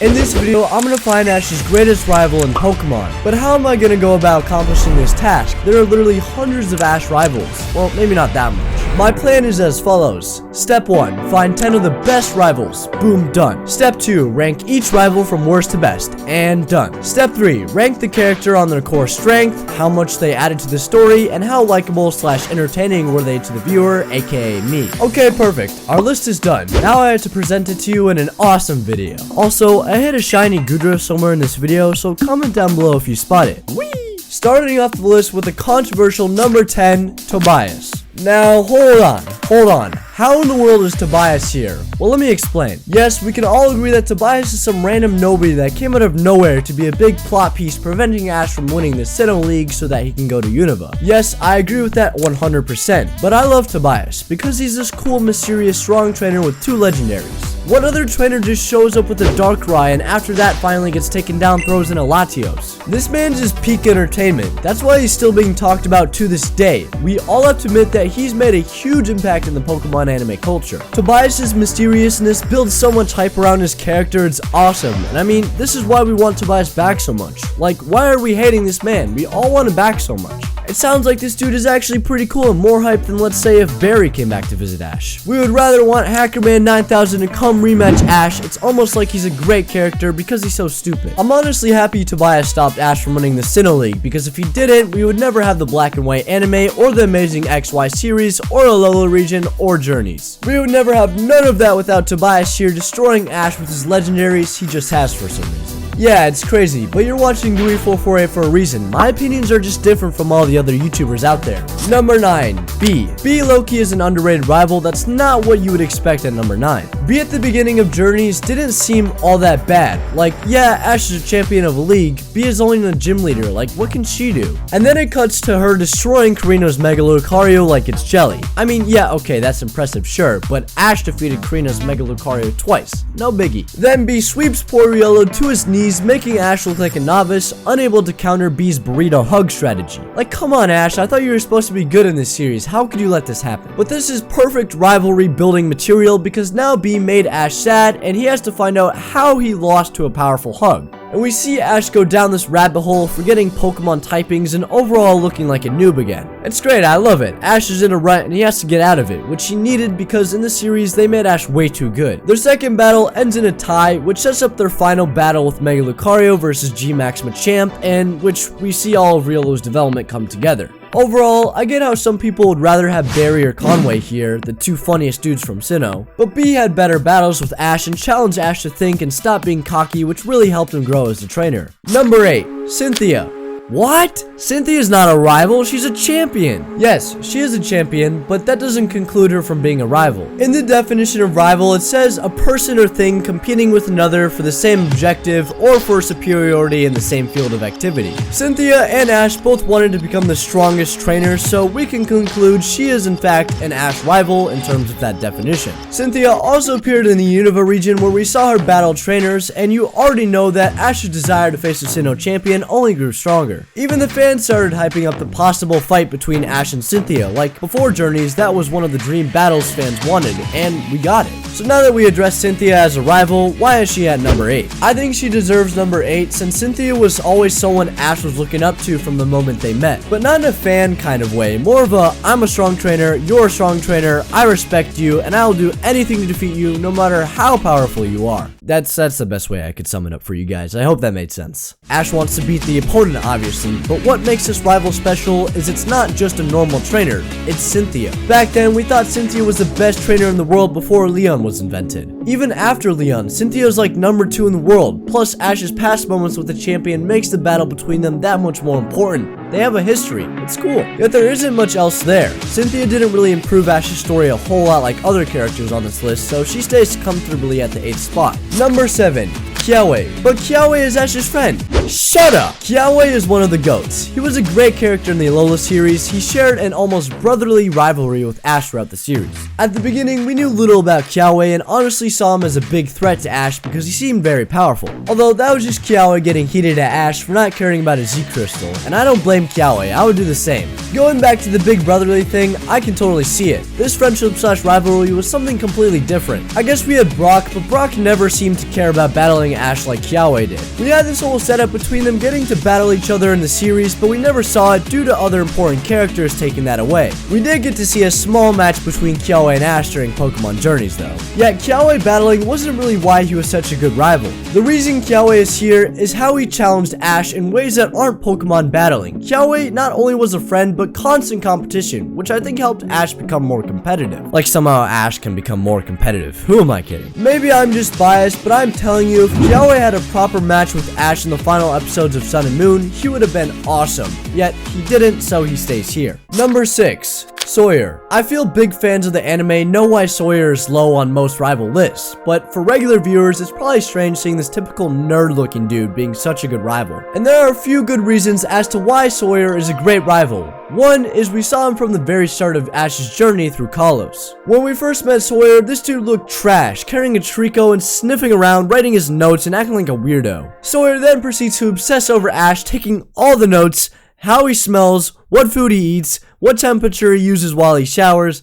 In this video, I'm gonna find Ash's greatest rival in Pokemon. But how am I gonna go about accomplishing this task? There are literally hundreds of Ash rivals. Well, maybe not that much. My plan is as follows. Step 1. Find 10 of the best rivals. Boom, done. Step 2. Rank each rival from worst to best. And done. Step 3. Rank the character on their core strength, how much they added to the story, and how likable / entertaining were they to the viewer, aka me. Okay, perfect. Our list is done. Now I have to present it to you in an awesome video. Also, I hit a shiny Goodra somewhere in this video, so comment down below if you spot it. Whee! Starting off the list with the controversial number 10, Tobias. Now, hold on. How in the world is Tobias here? Well, let me explain. Yes, we can all agree that Tobias is some random nobody that came out of nowhere to be a big plot piece preventing Ash from winning the Sinnoh League so that he can go to Unova. Yes, I agree with that 100%, but I love Tobias because he's this cool, mysterious, strong trainer with 2 legendaries. What other trainer just shows up with a Darkrai and after that finally gets taken down, throws in a Latios? This man's just peak entertainment. That's why he's still being talked about to this day. We all have to admit that he's made a huge impact in the Pokemon anime culture. Tobias's mysteriousness builds so much hype around his character, it's awesome. And I mean, this is why we want Tobias back so much. Like, why are we hating this man? We all want him back so much. It sounds like this dude is actually pretty cool and more hype than, let's say, if Barry came back to visit Ash. We would rather want Hackerman 9000 to come rematch Ash. It's almost like he's a great character because he's so stupid. I'm honestly happy Tobias stopped Ash from winning the Sinnoh League, because if he didn't, we would never have the Black and White anime or the amazing XY series or Alola region or Journeys. We would never have none of that without Tobias here destroying Ash with his legendaries he just has for some reason. Yeah, it's crazy, but you're watching Gooey448 for a reason. My opinions are just different from all the other YouTubers out there. Number 9, B. B low-key is an underrated rival that's not what you would expect at number 9. B at the beginning of Journeys didn't seem all that bad. Like, yeah, Ash is a champion of a league, B is only a gym leader, like what can she do? And then it cuts to her destroying Karina's Mega Lucario like it's jelly. I mean, yeah, okay, that's impressive, sure, but Ash defeated Karina's Mega Lucario twice. No biggie. Then B sweeps poor Yellow to his knees, making Ash look like a novice, unable to counter B's burrito hug strategy. Like, come on Ash, I thought you were supposed to be good in this series, how could you let this happen? But this is perfect rivalry building material because now B made Ash sad and he has to find out how he lost to a powerful hug. And we see Ash go down this rabbit hole, forgetting Pokemon typings and overall looking like a noob again. It's great, I love it. Ash is in a rut and he has to get out of it, which he needed because in the series they made Ash way too good. Their second battle ends in a tie, which sets up their final battle with Mega Lucario versus G-Max Machamp, and which we see all of Riolo's development come together. Overall, I get how some people would rather have Barry or Conway here, the 2 funniest dudes from Sinnoh, but B had better battles with Ash and challenged Ash to think and stop being cocky, which really helped him grow as a trainer. Number 8, Cynthia. What? Cynthia is not a rival, she's a champion. Yes, she is a champion, but that doesn't conclude her from being a rival. In the definition of rival, it says a person or thing competing with another for the same objective or for superiority in the same field of activity. Cynthia and Ash both wanted to become the strongest trainers, so we can conclude she is in fact an Ash rival in terms of that definition. Cynthia also appeared in the Unova region where we saw her battle trainers, and you already know that Ash's desire to face a Sinnoh champion only grew stronger. Even the fans started hyping up the possible fight between Ash and Cynthia. Like, before Journeys, that was one of the dream battles fans wanted, and we got it. So now that we address Cynthia as a rival, why is she at number 8? I think she deserves number 8 since Cynthia was always someone Ash was looking up to from the moment they met. But not in a fan kind of way, more of a, I'm a strong trainer, you're a strong trainer, I respect you, and I will do anything to defeat you no matter how powerful you are. That's the best way I could sum it up for you guys. I hope that made sense. Ash wants to beat the opponent, obviously, but what makes this rival special is it's not just a normal trainer, it's Cynthia. Back then, we thought Cynthia was the best trainer in the world before Leon was invented. Even after Leon, Cynthia is like number 2 in the world, plus Ash's past moments with the champion makes the battle between them that much more important. They have a history, it's cool. Yet there isn't much else there. Cynthia didn't really improve Ash's story a whole lot like other characters on this list, so she stays comfortably at the 8th spot. Number 7, Kiaweh. But Kiaweh is Ash's friend. Shut up! Kiaweh is one of the GOATs. He was a great character in the Alola series. He shared an almost brotherly rivalry with Ash throughout the series. At the beginning, we knew little about Kiaweh and honestly saw him as a big threat to Ash because he seemed very powerful. Although that was just Kiaweh getting heated at Ash for not caring about his Z-Crystal, and I don't blame Kiaweh, I would do the same. Going back to the big brotherly thing, I can totally see it. This friendship/rivalry was something completely different. I guess we had Brock, but Brock never seemed to care about battling battling Ash like Kiaweh did. We had this whole setup between them getting to battle each other in the series, but we never saw it due to other important characters taking that away. We did get to see a small match between Kiaweh and Ash during Pokemon Journeys though. Yet Kiaweh battling wasn't really why he was such a good rival. The reason Kiaweh is here is how he challenged Ash in ways that aren't Pokemon battling. Kiaweh not only was a friend, but constant competition, which I think helped Ash become more competitive. Like somehow Ash can become more competitive. Who am I kidding? Maybe I'm just biased, but I'm telling you, if Kiaweh had a proper match with Ash in the final episodes of Sun and Moon, he would have been awesome. Yet he didn't, so he stays here. Number 6. Sawyer. I feel big fans of the anime know why Sawyer is low on most rival lists, but for regular viewers, it's probably strange seeing this typical nerd-looking dude being such a good rival. And there are a few good reasons as to why Sawyer is a great rival. One is we saw him from the very start of Ash's journey through Kalos. When we first met Sawyer, this dude looked trash, carrying a Trico and sniffing around, writing his notes and acting like a weirdo. Sawyer then proceeds to obsess over Ash, taking all the notes, how he smells, what food he eats, what temperature he uses while he showers.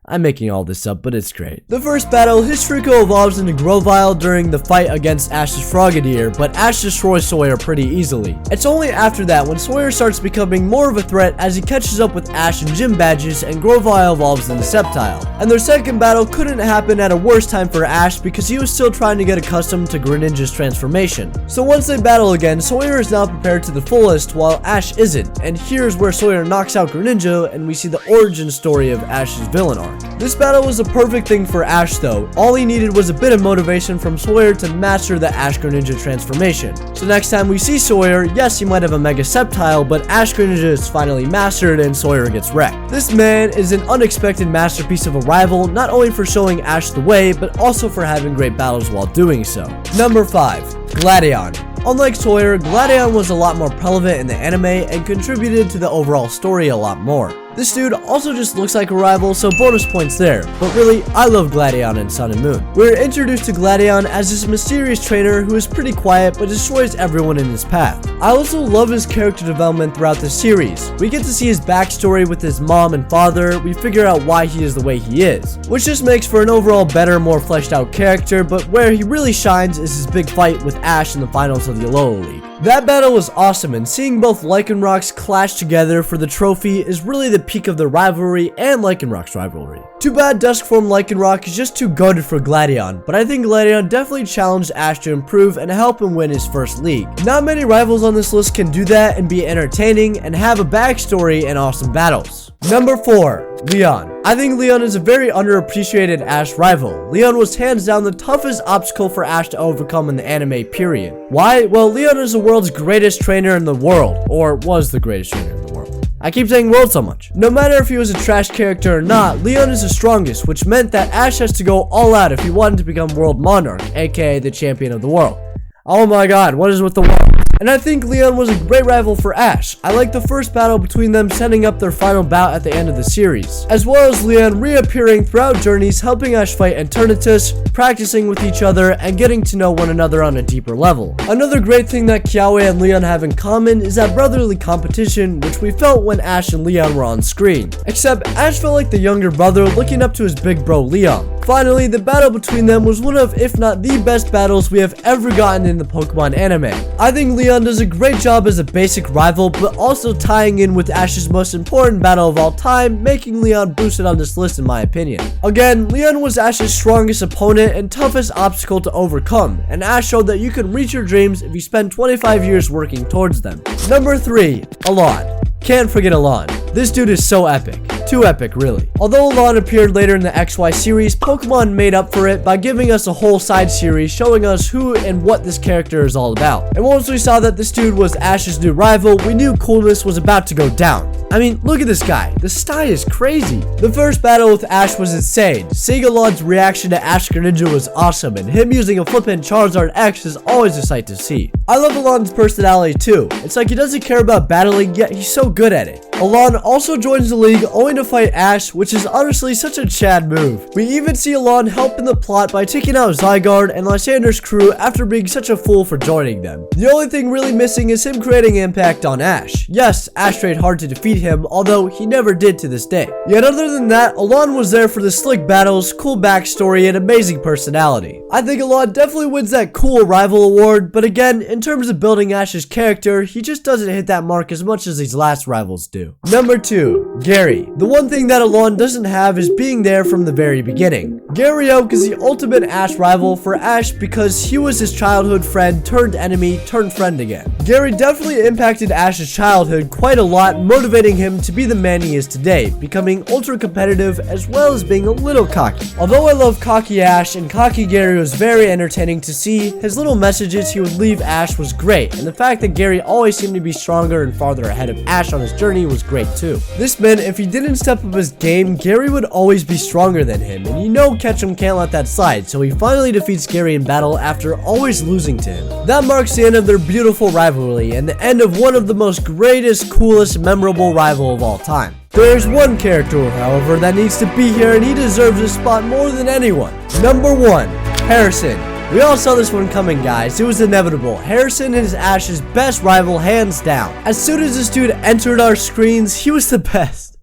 I'm making all this up, but it's great. The first battle, his Trico evolves into Grovyle during the fight against Ash's Frogadier, but Ash destroys Sawyer pretty easily. It's only after that when Sawyer starts becoming more of a threat as he catches up with Ash and gym badges and Grovyle evolves into Sceptile. And their second battle couldn't happen at a worse time for Ash because he was still trying to get accustomed to Greninja's transformation. So once they battle again, Sawyer is now prepared to the fullest while Ash isn't, and here's where Sawyer knocks out Greninja and we see the origin story of Ash's villain arc. This battle was a perfect thing for Ash though. All he needed was a bit of motivation from Sawyer to master the Ash Greninja transformation. So next time we see Sawyer, yes, he might have a Mega Sceptile, but Ash Greninja is finally mastered and Sawyer gets wrecked. This man is an unexpected masterpiece of a rival, not only for showing Ash the way, but also for having great battles while doing so. Number 5. Gladion. Unlike Sawyer, Gladion was a lot more prevalent in the anime and contributed to the overall story a lot more. This dude also just looks like a rival, so bonus points there. But really, I love Gladion in Sun and Moon. We're introduced to Gladion as this mysterious trainer who is pretty quiet but destroys everyone in his path. I also love his character development throughout the series. We get to see his backstory with his mom and father, we figure out why he is the way he is, which just makes for an overall better, more fleshed out character, but where he really shines is his big fight with Ash in the finals of the Alola League. That battle was awesome, and seeing both Lycanrocs clash together for the trophy is really the peak of the rivalry and Lycanroc's rivalry. Too bad Duskform Lycanroc is just too goated for Gladion, but I think Gladion definitely challenged Ash to improve and help him win his first league. Not many rivals on this list can do that and be entertaining and have a backstory and awesome battles. Number 4. Leon. I think Leon is a very underappreciated Ash rival. Leon was hands down the toughest obstacle for Ash to overcome in the anime period. Why? Well, Leon is the world's greatest trainer in the world, or was the greatest trainer in the world. I keep saying world so much. No matter if he was a trash character or not, Leon is the strongest, which meant that Ash has to go all out if he wanted to become World Monarch, aka the champion of the world. Oh my god, what is with the world? And I think Leon was a great rival for Ash. I like the first battle between them setting up their final bout at the end of the series, as well as Leon reappearing throughout Journeys, helping Ash fight Eternatus, practicing with each other, and getting to know one another on a deeper level. Another great thing that Kiaweh and Leon have in common is that brotherly competition, which we felt when Ash and Leon were on screen. Except Ash felt like the younger brother looking up to his big bro Leon. Finally, the battle between them was one of, if not the best battles we have ever gotten in the Pokemon anime. I think Leon does a great job as a basic rival, but also tying in with Ash's most important battle of all time, making Leon boosted on this list in my opinion. Again, Leon was Ash's strongest opponent and toughest obstacle to overcome, and Ash showed that you can reach your dreams if you spend 25 years working towards them. Number 3. Alain. Can't forget Alain. This dude is so epic. Too epic, really. Although Alain appeared later in the XY series, Pokemon made up for it by giving us a whole side series showing us who and what this character is all about. And once we saw that this dude was Ash's new rival, we knew coolness was about to go down. I mean, look at this guy. The style is crazy. The first battle with Ash was insane. Seeing Alain's reaction to Ash Greninja was awesome, and him using a flippant Charizard X is always a sight to see. I love Alain's personality too. It's like he doesn't care about battling, yet he's so good at it. Alain also joins the league only to fight Ash, which is honestly such a Chad move. We even see Alain help in the plot by taking out Zygarde and Lysander's crew after being such a fool for joining them. The only thing really missing is him creating impact on Ash. Yes, Ash tried hard to defeat him, although he never did to this day. Yet other than that, Alain was there for the slick battles, cool backstory, and amazing personality. I think Alain definitely wins that cool rival award, but again, in terms of building Ash's character, he just doesn't hit that mark as much as these last rivals do. Number 2, Gary. The one thing that Alain doesn't have is being there from the very beginning. Gary Oak is the ultimate Ash rival for Ash because he was his childhood friend turned enemy turned friend again. Gary definitely impacted Ash's childhood quite a lot, motivating him to be the man he is today, becoming ultra competitive as well as being a little cocky. Although I love cocky Ash and cocky Gary was very entertaining to see, his little messages he would leave Ash was great, and the fact that Gary always seemed to be stronger and farther ahead of Ash on his journey was great too. This meant if he didn't step up his game, Gary would always be stronger than him, and you know Ketchum can't let that slide, so he finally defeats Gary in battle after always losing to him. That marks the end of their beautiful rivalry and the end of one of the most greatest, coolest, memorable rival of all time. There's one character, however, that needs to be here and he deserves a spot more than anyone. Number 1, Harrison. We all saw this one coming, guys. It was inevitable. Harrison is Ash's best rival, hands down. As soon as this dude entered our screens, he was the best.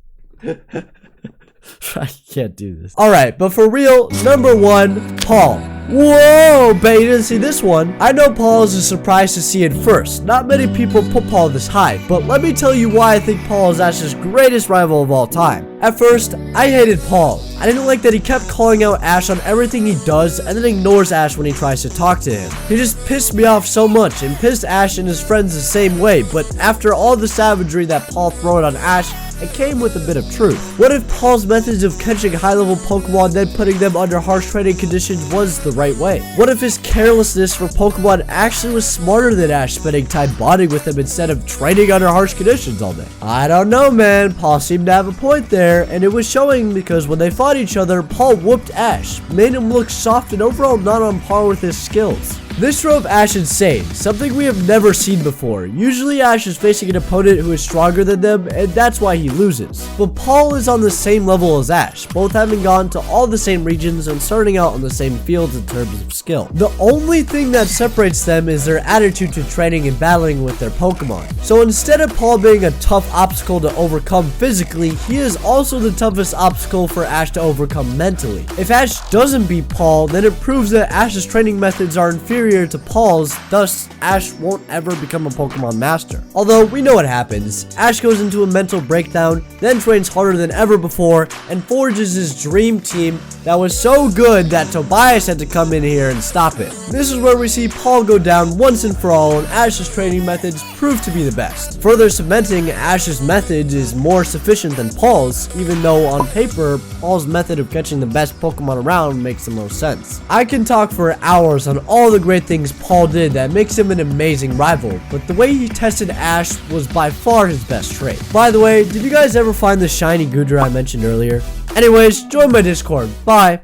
I can't do this. Alright, but for real, number 1, Paul. Whoa, bet you didn't see this one. I know Paul is a surprise to see it first. Not many people put Paul this high, but let me tell you why I think Paul is Ash's greatest rival of all time. At first, I hated Paul. I didn't like that he kept calling out Ash on everything he does and then ignores Ash when he tries to talk to him. He just pissed me off so much and pissed Ash and his friends the same way, but after all the savagery that Paul throwed on Ash, it came with a bit of truth. What if Paul's methods of catching high-level Pokemon then putting them under harsh training conditions was the right way? What if his carelessness for Pokemon actually was smarter than Ash spending time bonding with him instead of training under harsh conditions all day? I don't know, man. Paul seemed to have a point there, and it was showing because when they fought each other, Paul whooped Ash, made him look soft and overall not on par with his skills. This drove Ash insane, something we have never seen before. Usually Ash is facing an opponent who is stronger than them, and that's why he loses. But Paul is on the same level as Ash, both having gone to all the same regions and starting out on the same fields in terms of skill. The only thing that separates them is their attitude to training and battling with their Pokemon. So instead of Paul being a tough obstacle to overcome physically, he is also the toughest obstacle for Ash to overcome mentally. If Ash doesn't beat Paul, then it proves that Ash's training methods are inferior to Paul's, thus Ash won't ever become a Pokemon master. Although we know what happens. Ash goes into a mental breakdown, then trains harder than ever before, and forges his dream team that was so good that Tobias had to come in here and stop it. This is where we see Paul go down once and for all, and Ash's training methods prove to be the best, further cementing Ash's method is more sufficient than Paul's, even though on paper, Paul's method of catching the best Pokemon around makes the most sense. I can talk for hours on all the great things Paul did that makes him an amazing rival, but the way he tested Ash was by far his best trait. By the way, did you guys ever find the shiny Goodra I mentioned earlier? Anyways, join my Discord. Bye.